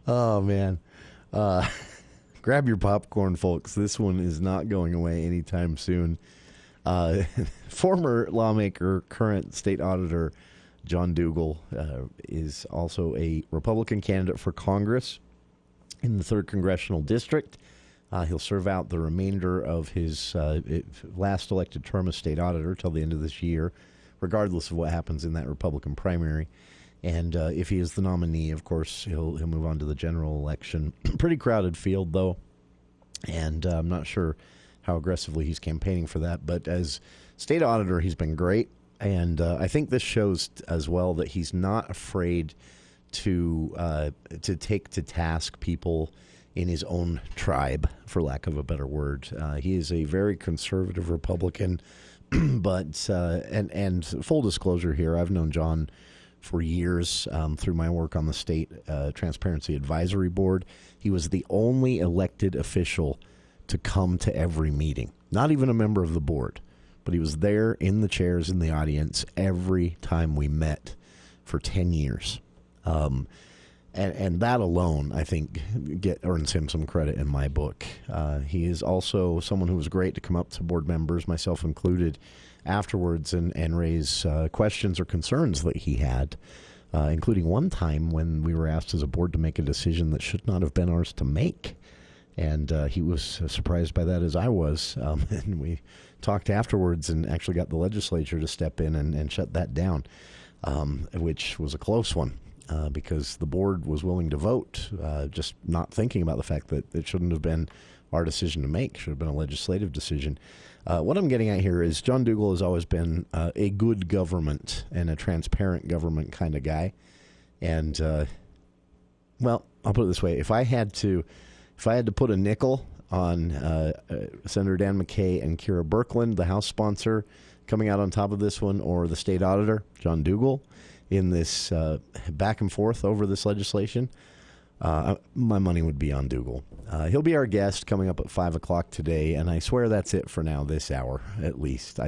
Oh, man. Grab your popcorn, folks. This one is not going away anytime soon. Former lawmaker, current state auditor, John Dougal is also a Republican candidate for Congress in the 3rd Congressional District. He'll serve out the remainder of his last elected term as state auditor till the end of this year, regardless of what happens in that Republican primary. And if he is the nominee, of course, he'll move on to the general election. Pretty crowded field, though, and I'm not sure how aggressively he's campaigning for that. But as state auditor, he's been great. And I think this shows as well that he's not afraid to take to task people in his own tribe, for lack of a better word. He is a very conservative Republican, but and full disclosure here, I've known John for years through my work on the State Transparency Advisory Board. He was the only elected official to come to every meeting, not even a member of the board. But he was there in the chairs in the audience every time we met for 10 years. And that alone, I think, earns him some credit in my book. He is also someone who was great to come up to board members, myself included, afterwards and raise questions or concerns that he had, including one time when we were asked as a board to make a decision that should not have been ours to make. And he was surprised by that as I was. And we talked afterwards and actually got the legislature to step in and shut that down, which was a close one because the board was willing to vote, just not thinking about the fact that it shouldn't have been our decision to make. It should have been a legislative decision. What I'm getting at here is John Dougal has always been a good government and a transparent government kind of guy. And, well, I'll put it this way. If I had to put a nickel on Senator Dan McKay and Kira Birkeland, the House sponsor, coming out on top of this one, or the state auditor, John Dougal, in this back and forth over this legislation, my money would be on Dougal. He'll be our guest coming up at 5 o'clock today, and I swear that's it for now, this hour at least.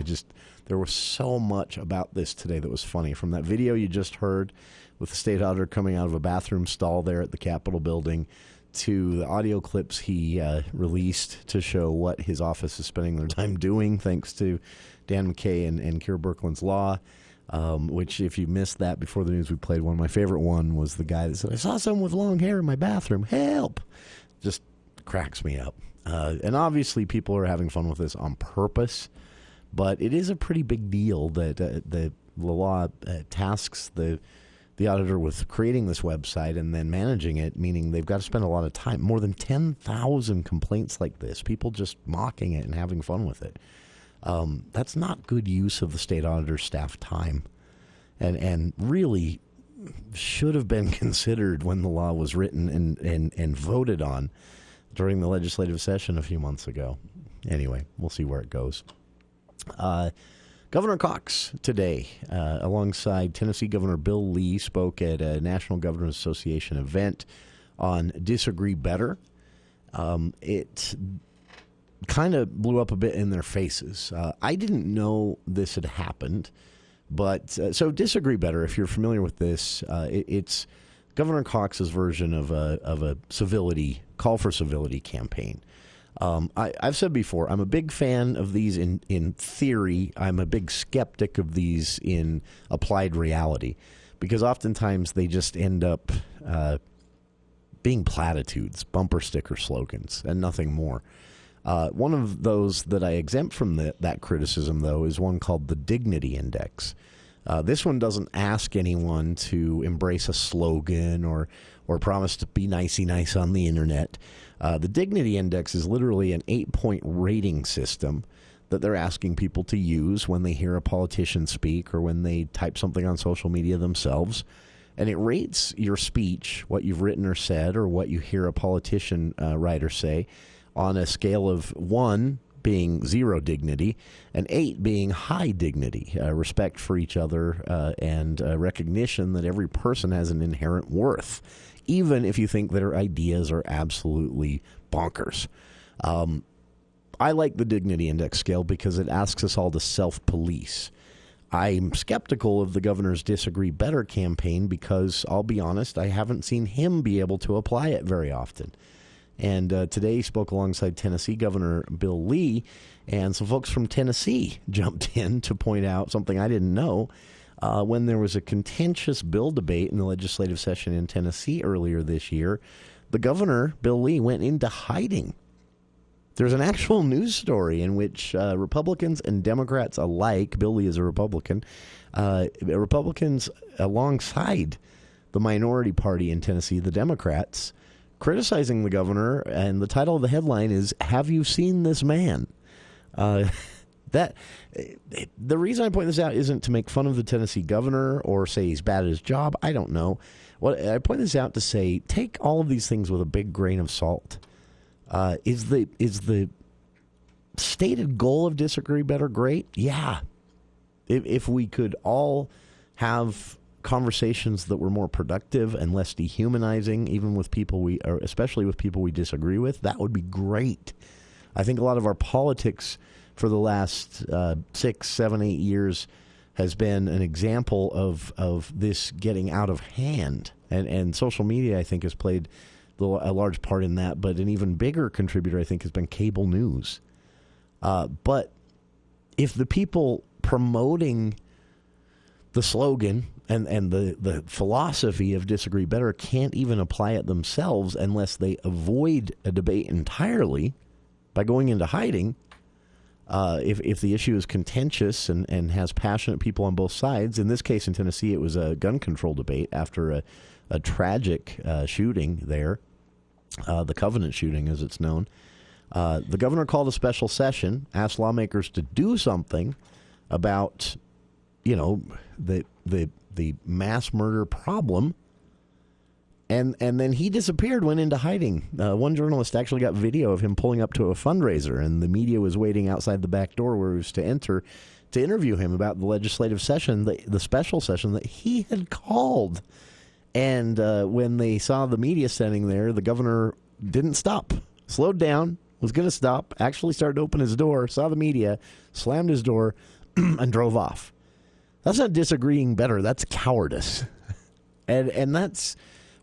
There was so much about this today that was funny. From that video you just heard with the state auditor coming out of a bathroom stall there at the Capitol building, to the audio clips he released to show what his office is spending their time doing, thanks to Dan McKay and Kira Birkeland's law, which, if you missed that before the news we played, one of my favorite one was the guy that said, "I saw someone with long hair in my bathroom. Help!" Just cracks me up. And obviously people are having fun with this on purpose, but it is a pretty big deal that the law tasks the auditor with creating this website and then managing it, meaning they've got to spend a lot of time. More than 10,000 complaints like this, people just mocking it and having fun with it. That's not good use of the state auditor's staff time, and really should have been considered when the law was written and voted on during the legislative session a few months ago. Anyway, we'll see where it goes. Governor Cox today, alongside Tennessee Governor Bill Lee, spoke at a National Governors Association event on Disagree Better. It kind of blew up a bit in their faces. I didn't know this had happened, but so Disagree Better, if you're familiar with this, it's Governor Cox's version of a civility, call for civility campaign. I've said before, I'm a big fan of these in theory. I'm a big skeptic of these in applied reality, because oftentimes they just end up being platitudes, bumper sticker slogans, and nothing more. One of those that I exempt from that criticism, though, is one called the Dignity Index. This one doesn't ask anyone to embrace a slogan or promise to be nicey nice on the internet. The Dignity Index is literally an 8-point rating system that they're asking people to use when they hear a politician speak or when they type something on social media themselves. And it rates your speech, what you've written or said, or what you hear a politician write or say, on a scale of 1 being 0 dignity and 8 being high dignity, respect for each other, and recognition that every person has an inherent worth, even if you think their ideas are absolutely bonkers. I like the Dignity Index scale because it asks us all to self-police. I'm skeptical of the governor's Disagree Better campaign because, I'll be honest, I haven't seen him be able to apply it very often. And today he spoke alongside Tennessee Governor Bill Lee, and some folks from Tennessee jumped in to point out something I didn't know. When there was a contentious bill debate in the legislative session in Tennessee earlier this year, the governor, Bill Lee, went into hiding. There's an actual news story in which Republicans and Democrats alike, Bill Lee is a Republican, Republicans alongside the minority party in Tennessee, the Democrats, criticizing the governor, and the title of the headline is, "Have you seen this man?" The reason I point this out isn't to make fun of the Tennessee governor or say he's bad at his job. I don't know. I point this out to say, take all of these things with a big grain of salt. Is the stated goal of Disagree Better great? Yeah. If we could all have conversations that were more productive and less dehumanizing, even with people especially with people we disagree with, that would be great. I think a lot of our politics for the last 6, 7, 8 years has been an example of this getting out of hand. And social media, I think, has played a large part in that. But an even bigger contributor, I think, has been cable news. But if the people promoting the slogan and the philosophy of Disagree Better can't even apply it themselves unless they avoid a debate entirely by going into hiding, if the issue is contentious and has passionate people on both sides. In this case in Tennessee, it was a gun control debate after a tragic shooting there, the Covenant shooting as it's known. The governor called a special session, asked lawmakers to do something about, the mass murder problem, and then he disappeared, went into hiding. One journalist actually got video of him pulling up to a fundraiser, and the media was waiting outside the back door where he was to enter to interview him about the legislative session, the special session that he had called. And when they saw the media standing there, the governor didn't stop, slowed down, was going to stop, actually started to open his door, saw the media, slammed his door, and drove off. That's not disagreeing better. That's cowardice. And that's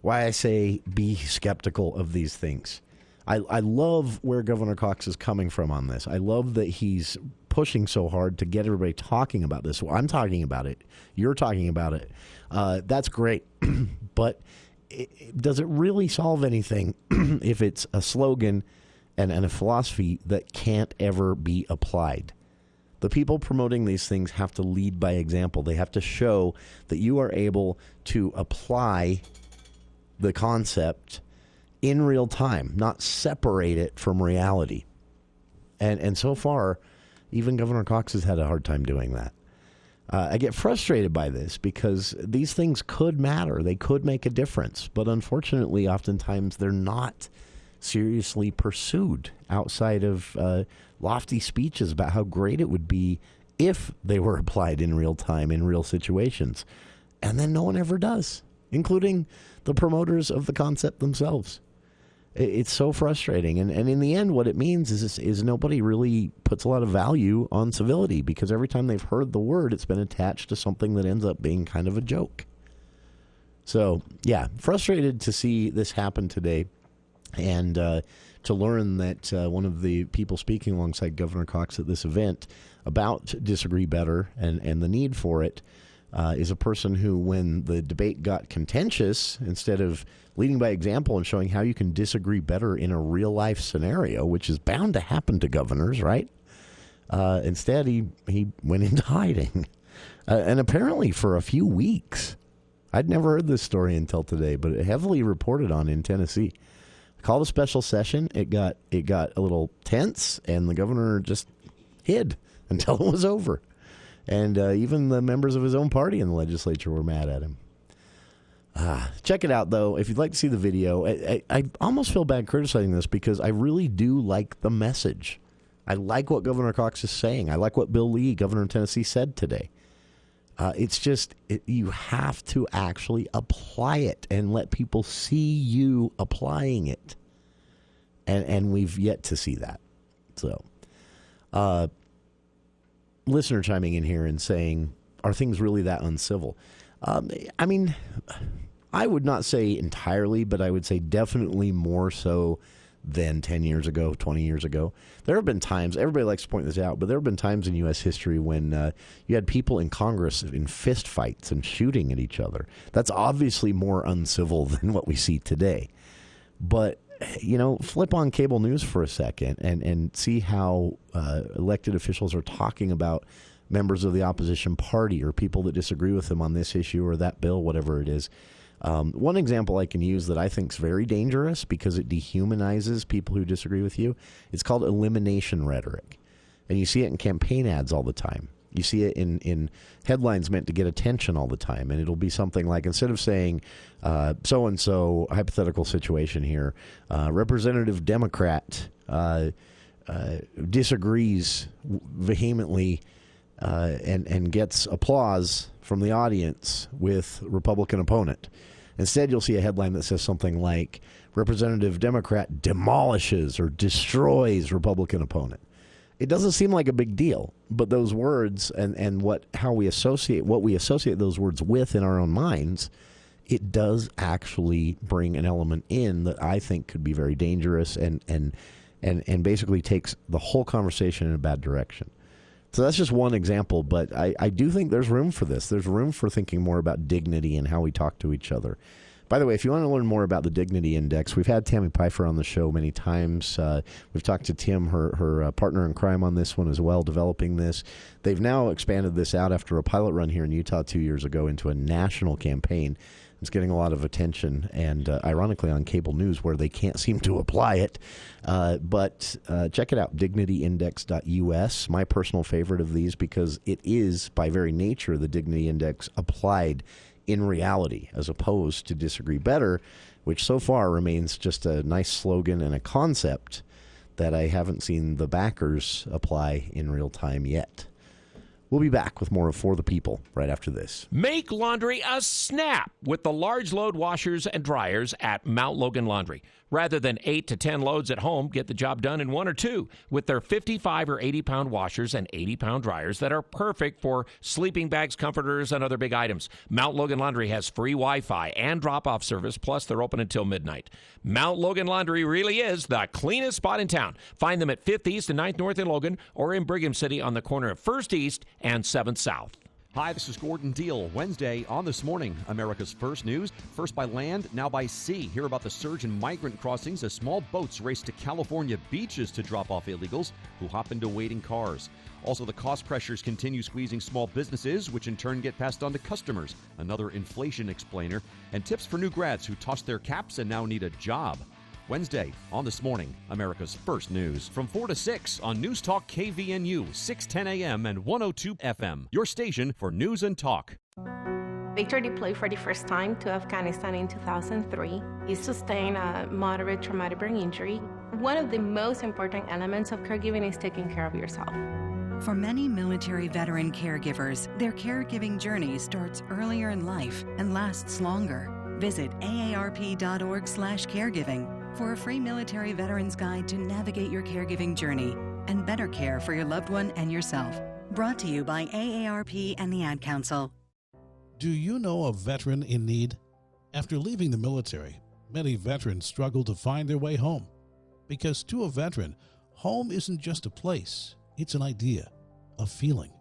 why I say be skeptical of these things. I love where Governor Cox is coming from on this. I love that he's pushing so hard to get everybody talking about this. Well, I'm talking about it. You're talking about it. That's great. But does it really solve anything if it's a slogan and a philosophy that can't ever be applied? The people promoting these things have to lead by example. They have to show that you are able to apply the concept in real time, not separate it from reality. And so far, even Governor Cox has had a hard time doing that. I get frustrated by this because these things could matter. They could make a difference. But unfortunately, oftentimes they're not seriously pursued outside of lofty speeches about how great it would be if they were applied in real time, in real situations. And then no one ever does. including the promoters of the concept themselves. It's so frustrating. And in the end, what it means is nobody really puts a lot of value on civility, because every time they've heard the word, it's been attached to something that ends up being kind of a joke. So, yeah, frustrated to see this happen today, and to learn that one of the people speaking alongside Governor Cox at this event about Disagree Better and the need for it is a person who, when the debate got contentious, instead of leading by example and showing how you can disagree better in a real-life scenario, which is bound to happen to governors, right? Instead, he went into hiding, and apparently for a few weeks. I'd never heard this story until today, but it heavily reported on in Tennessee. Called a special session. It got a little tense, and the governor just hid until it was over. And even the members of his own party in the legislature were mad at him. Check it out, though. If you'd like to see the video, I almost feel bad criticizing this, because I really do like the message. I like what Governor Cox is saying. I like what Bill Lee, governor of Tennessee, said today. It's just, you have to actually apply it and let people see you applying it. And we've yet to see that. So, listener chiming in here and saying, are things really that uncivil? I mean, I would not say entirely, but I would say definitely more so than 10 years ago, 20 years ago. There have been times, everybody likes to point this out, but there have been times in U.S. history when you had people in Congress in fist fights and shooting at each other. That's obviously more uncivil than what we see today. But, you know, flip on cable news for a second and see how elected officials are talking about members of the opposition party or people that disagree with them on this issue or that bill, whatever it is. One example I can use that I think is very dangerous because it dehumanizes people who disagree with you, it's called elimination rhetoric. And you see it in campaign ads all the time. You see it in headlines meant to get attention all the time. And it'll be something like, instead of saying so-and-so, hypothetical situation here, Representative Democrat disagrees vehemently and gets applause from the audience with Republican opponent. Instead, you'll see a headline that says something like, Representative Democrat demolishes or destroys Republican opponent. It doesn't seem like a big deal, but those words and what we associate those words with in our own minds, it does actually bring an element in that I think could be very dangerous and basically takes the whole conversation in a bad direction. So that's just one example, but I do think there's room for this. There's room for thinking more about dignity and how we talk to each other. By the way, if you want to learn more about the Dignity Index, we've had Tammy Pfeiffer on the show many times. We've talked to Tim, her partner in crime, on this one as well, developing this. They've now expanded this out after a pilot run here in Utah 2 years ago into a national campaign. It's getting a lot of attention, and ironically on cable news where they can't seem to apply it. But check it out, dignityindex.us, my personal favorite of these, because it is, by very nature, the Dignity Index applied in reality, as opposed to Disagree Better, which so far remains just a nice slogan and a concept that I haven't seen the backers apply in real time yet. We'll be back with more of For the People right after this. Make laundry a snap with the large load washers and dryers at Mount Logan Laundry. Rather than 8 to 10 loads at home, get the job done in 1 or 2 with their 55 or 80-pound washers and 80-pound dryers that are perfect for sleeping bags, comforters, and other big items. Mount Logan Laundry has free Wi-Fi and drop-off service, plus they're open until midnight. Mount Logan Laundry really is the cleanest spot in town. Find them at 5th East and 9th North in Logan or in Brigham City on the corner of 1st East and 7th South. Hi, this is Gordon Deal. Wednesday on This Morning, America's first news. First by land, now by sea. Hear about the surge in migrant crossings as small boats race to California beaches to drop off illegals who hop into waiting cars. Also, the cost pressures continue squeezing small businesses, which in turn get passed on to customers. Another inflation explainer. And tips for new grads who tossed their caps and now need a job. Wednesday on This Morning, America's first news. From 4 to 6 on News Talk KVNU, 610 AM and 102 FM. Your station for news and talk. Victor deployed for the first time to Afghanistan in 2003. He sustained a moderate traumatic brain injury. One of the most important elements of caregiving is taking care of yourself. For many military veteran caregivers, their caregiving journey starts earlier in life and lasts longer. Visit aarp.org/caregiving for a free military veterans guide to navigate your caregiving journey and better care for your loved one and yourself. Brought to you by AARP and the Ad Council. Do you know a veteran in need? After leaving the military, many veterans struggle to find their way home. Because to a veteran, home isn't just a place, it's an idea, a feeling.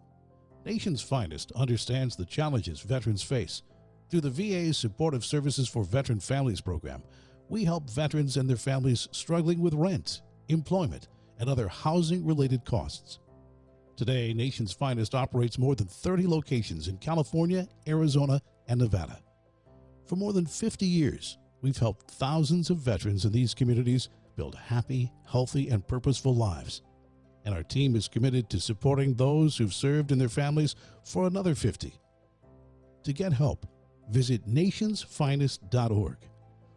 Nation's Finest understands the challenges veterans face. Through the VA's Supportive Services for Veteran Families program, we help veterans and their families struggling with rent, employment, and other housing-related costs. Today, Nation's Finest operates more than 30 locations in California, Arizona, and Nevada. For more than 50 years, we've helped thousands of veterans in these communities build happy, healthy, and purposeful lives. And our team is committed to supporting those who've served and their families for another 50. To get help, visit nationsfinest.org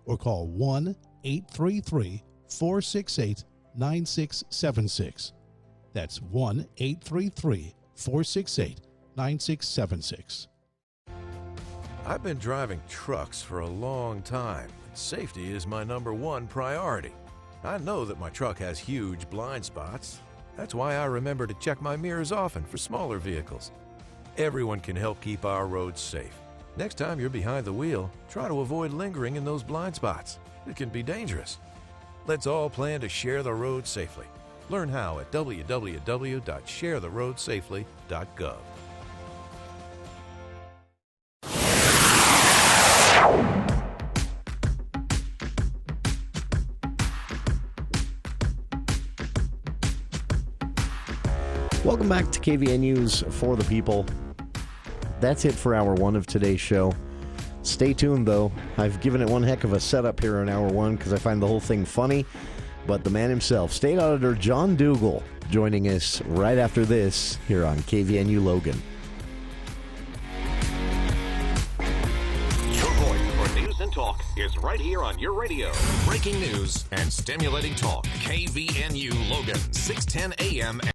or call 1-833-468-9676. That's 1-833-468-9676. I've been driving trucks for a long time, and safety is my #1 priority. I know that my truck has huge blind spots. That's why I remember to check my mirrors often for smaller vehicles. Everyone can help keep our roads safe. Next time you're behind the wheel, try to avoid lingering in those blind spots. It can be dangerous. Let's all plan to share the road safely. Learn how at www.sharetheroadsafely.gov. Welcome back to KVN News for the People. That's it for Hour 1 of today's show. Stay tuned, though. I've given it one heck of a setup here in Hour 1 because I find the whole thing funny. But the man himself, State Auditor John Dougal, joining us right after this here on KVNU Logan. Your voice for news and talk is right here on your radio. Breaking news and stimulating talk. KVNU Logan, 610 AM.